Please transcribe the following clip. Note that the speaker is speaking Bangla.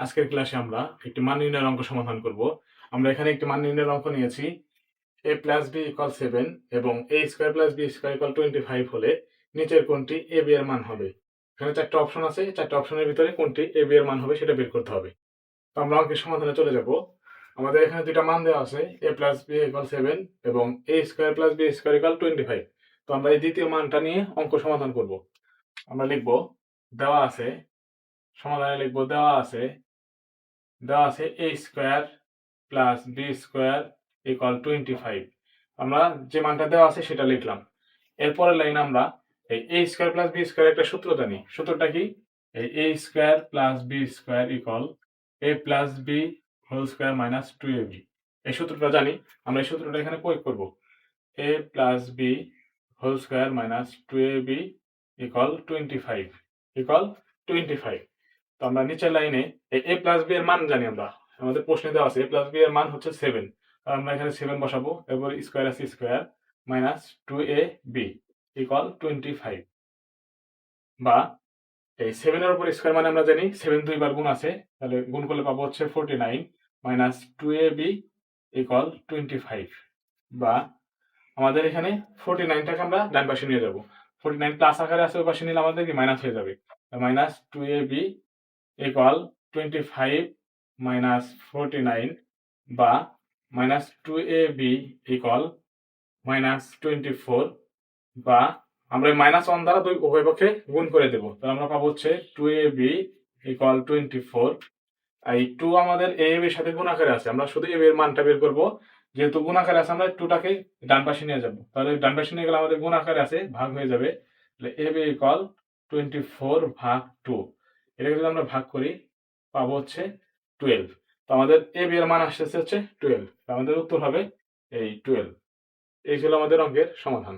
আজকের ক্লাসে আমরা একটি মান নির্ণয়ের অঙ্ক সমাধান করব। আমরা এখানে একটি মান নির্ণয়ের অঙ্ক নিয়েছি। a প্লাস বি ইকুয়াল 7 এবং a square plus B square equal 25 হলে নিচের কোনটি a b এর মান হবে। এখানে চারটি অপশন আছে, চারটি অপশনের ভিতরে কোনটি a b এর মান হবে সেটা বের করতে হবে। তো আমরা অঙ্কের সমাধানে চলে যাব। আমাদের এখানে দুইটা মান দেওয়া আছে, a প্লাস বি ইকুয়াল 7 এবং a square plus B square equal 25। তো আমরা এই দ্বিতীয় মানটা নিয়ে অঙ্ক সমাধান করব। আমরা লিখব দেওয়া আছে, সমাধানে লিখব দেওয়া আছে a square plus B square equal 25। আমরা যে মানটা দেওয়া আছে সেটা লিখলাম। এরপরের লাইন আমরা এই a square plus B square একটা সূত্র জানি। সূত্রটা কি? এই a square plus B square equal a plus B whole square minus 2ab। এই সূত্রটা জানি, আমরা এই সূত্রটা এখানে প্রয়োগ করব। a plus B whole square minus 2ab equal 25 তো আমরা নিচের লাইনে a প্লাস বি এর মান জানি। আমরা আমাদের প্রশ্নে দেওয়া আছে a প্লাস বি এর মান হচ্ছে 7। আমরা এখানে 7 বসাবো, এরপর স্কয়ার আছে স্কয়ার মাইনাস 2ab ইকুয়াল 25। বা এই 7 এর উপর স্কয়ার মানে আমরা জানি 7 দুইবার গুণ আছে, তাহলে গুণ করলে পাবো হচ্ছে 49 মাইনাস 2ab ইকুয়াল 25। বা আমাদের এখানে 49টাকে আমরা ডান পাশে নিয়ে যাব। 49 প্লাস আকারে আছে, ওই পাশে নিলে আমাদের কি মাইনাস হয়ে যাবে। মাইনাস 2ab ইকুয়াল 25 মাইনাস 49 বা মাইনাস 2ab ইকুয়াল মাইনাস 24। বা আমরা মাইনাস 1 দ্বারা দুই উভয় পক্ষে গুণ করে দেব, তাহলে আমরা পাবো হচ্ছে 2ab ইকুয়াল 24। এই 2 আমাদের ab এর সাথে গুণ আকারে আছে, আমরা শুধু ab এর মানটা বের করব। যেহেতু গুণ আকারে আছে আমরা 2টাকে ডান পাশে নিয়ে যাব, তাহলে ডান পাশে নিয়ে গেলে আমাদের গুণ আকারে আছে, ভাগ হয়ে যাবে। তাহলে ab ইকুয়াল 24 ভাগ 2। এটাকে যদি আমরা ভাগ করি পাবো হচ্ছে 12। তো আমাদের ab এর মান আসছে হচ্ছে 12। আমাদের উত্তর হবে এই 12। এই ছিল আমাদের অঙ্কের সমাধান।